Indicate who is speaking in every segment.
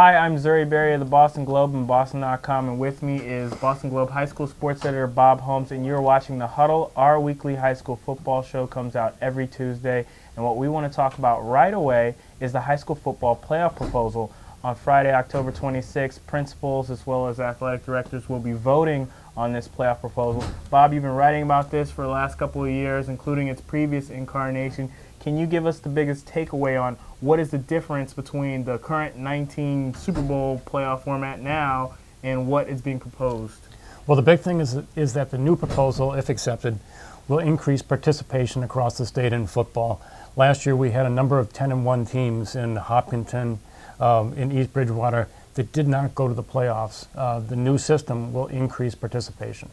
Speaker 1: Hi, I'm Zuri Berry of the Boston Globe and Boston.com, and with me is Boston Globe High School sports editor Bob Holmes, and you're watching The Huddle. Our weekly high school football show comes out every Tuesday, and what we want to talk about right away is the high school football playoff proposal. On Friday, October 26th, principals as well as athletic directors will be voting on this playoff proposal. Bob, you've been writing about this for the last couple of years, including its previous incarnation. Can you give us the biggest takeaway on what is the difference between the current 19 Super Bowl playoff format now and what is being proposed?
Speaker 2: Well, the big thing is that the new proposal, if accepted, will increase participation across the state in football. Last year we had a number of 10-1 teams in Hopkinton, in East Bridgewater, that did not go to the playoffs. The new system will increase participation.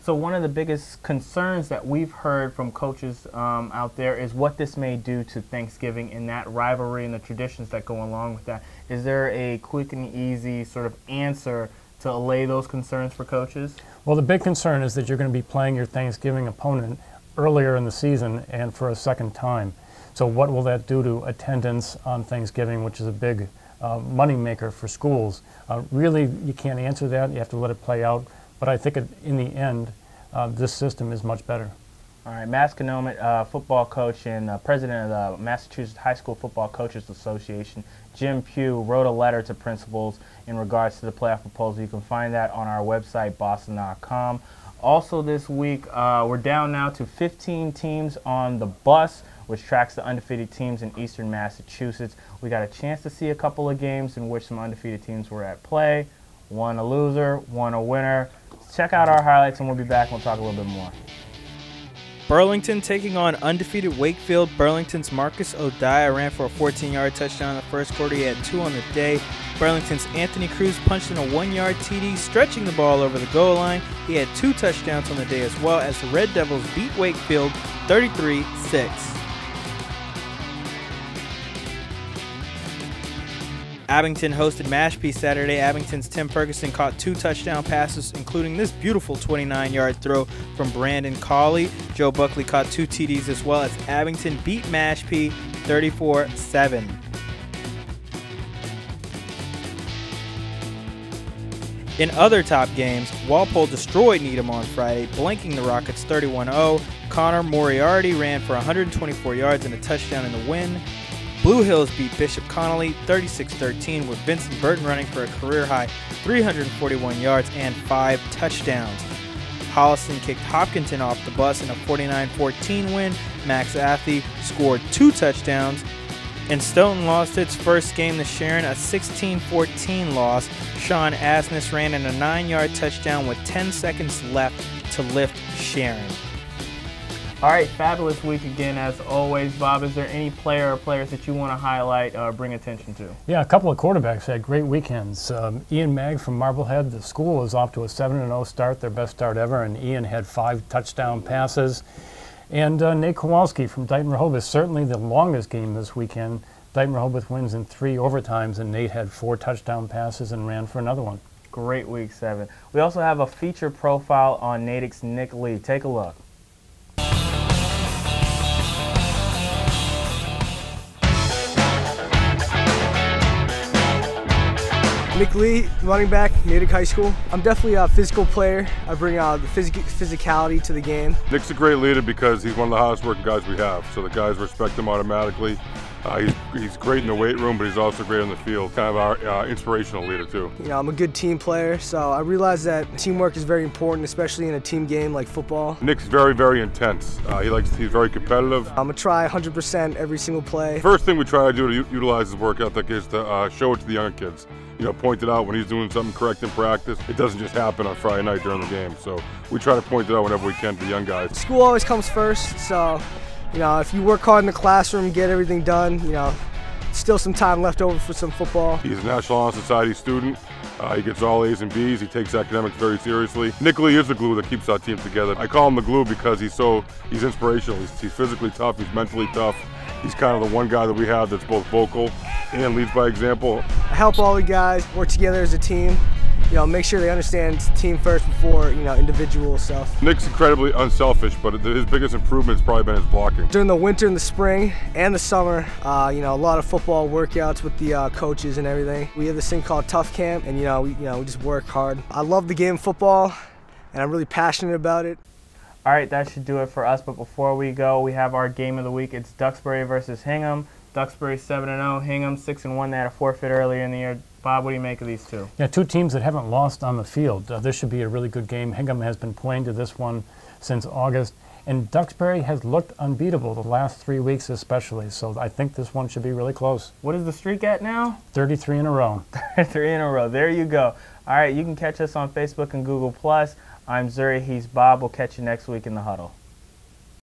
Speaker 1: So one of the biggest concerns that we've heard from coaches out there is what this may do to Thanksgiving and that rivalry and the traditions that go along with that. Is there a quick and easy sort of answer to allay those concerns for coaches?
Speaker 2: Well, the big concern is that you're going to be playing your Thanksgiving opponent earlier in the season and for a second time. So what will that do to attendance on Thanksgiving, which is a big money maker for schools? Really, you can't answer that. You have to let it play out. But I think in the end, this system is much better.
Speaker 1: All right, Masconomet football coach and president of the Massachusetts High School Football Coaches Association, Jim Pugh, wrote a letter to principals in regards to the playoff proposal. You can find that on our website, Boston.com. Also this week, we're down now to 15 teams on the bus, which tracks the undefeated teams in eastern Massachusetts. We got a chance to see a couple of games in which some undefeated teams were at play. One a loser, one a winner. Check out our highlights and we'll be back and we'll talk a little bit more.
Speaker 3: Burlington taking on undefeated Wakefield. Burlington's Marcus O'Dea ran for a 14-yard touchdown in the first quarter. He had 2 on the day. Burlington's Anthony Cruz punched in a 1-yard TD, stretching the ball over the goal line. He had 2 touchdowns on the day as well, as the Red Devils beat Wakefield 33-6. Abington hosted Mashpee Saturday. Abington's Tim Ferguson caught 2 touchdown passes, including this beautiful 29-yard throw from Brandon Cawley. Joe Buckley caught 2 TDs as well, as Abington beat Mashpee 34-7. In other top games, Walpole destroyed Needham on Friday, blanking the Rockets 31-0. Connor Moriarty ran for 124 yards and a touchdown in the win. Blue Hills beat Bishop Connolly 36-13, with Vincent Burton running for a career-high 341 yards and 5 touchdowns. Holliston kicked Hopkinton off the bus in a 49-14 win. Max Athey scored 2 touchdowns. And Stoughton lost its first game to Sharon, a 16-14 loss. Sean Asness ran in a 9-yard touchdown with 10 seconds left to lift Sharon.
Speaker 1: All right, fabulous week again as always. Bob, is there any player or players that you want to highlight or bring attention to?
Speaker 2: Yeah, a couple of quarterbacks had great weekends. Ian Magg from Marblehead, the school is off to a 7-0 start, their best start ever, and Ian had 5 touchdown passes. And Nate Kowalski from Dighton Rehoboth, certainly the longest game this weekend. Dighton Rehoboth wins in 3 overtimes, and Nate had 4 touchdown passes and ran for another one.
Speaker 1: Great week 7. We also have a feature profile on Natick's Nick Lee. Take a look.
Speaker 4: Nick Lee, running back, Natick High School. I'm definitely a physical player. I bring the physicality to the game.
Speaker 5: Nick's a great leader because he's one of the hardest working guys we have, so the guys respect him automatically. He's great in the weight room, but he's also great on the field. Kind of our inspirational leader too. You
Speaker 4: know, I'm a good team player, so I realize that teamwork is very important, especially in a team game like football.
Speaker 5: Nick's very, very intense. He's very competitive.
Speaker 4: I'm gonna try 100% every single play.
Speaker 5: First thing we try to do to utilize his work ethic is to show it to the younger kids. You know, point it out when he's doing something correct in practice. It doesn't just happen on Friday night during the game. So we try to point it out whenever we can to the young guys.
Speaker 4: School always comes first, so you know, if you work hard in the classroom, get everything done, you know, still some time left over for some football.
Speaker 5: He's a National Honor Society student. He gets all A's and B's. He takes academics very seriously. Nick Lee is the glue that keeps our team together. I call him the glue because he's inspirational. He's physically tough. He's mentally tough. He's kind of the one guy that we have that's both vocal and leads by example.
Speaker 4: I help all the guys work together as a team, make sure they understand team first before, individual stuff.
Speaker 5: Nick's incredibly unselfish, but his biggest improvement has probably been his blocking.
Speaker 4: During the winter and the spring and the summer, a lot of football workouts with the coaches and everything. We have this thing called Tough Camp, and we just work hard. I love the game of football, and I'm really passionate about it.
Speaker 1: All right, that should do it for us. But before we go, we have our game of the week. It's Duxbury versus Hingham. Duxbury 7-0, Hingham 6-1. They had a forfeit earlier in the year. Bob, what do you make of these two?
Speaker 2: Yeah, two teams that haven't lost on the field. This should be a really good game. Hingham has been playing to this one since August, and Duxbury has looked unbeatable the last 3 weeks especially, so I think this one should be really close.
Speaker 1: What is the streak at now?
Speaker 2: 33 in a row.
Speaker 1: 33 in a row. There you go. All right, you can catch us on Facebook and Google+. I'm Zuri, he's Bob. We'll catch you next week in the Huddle.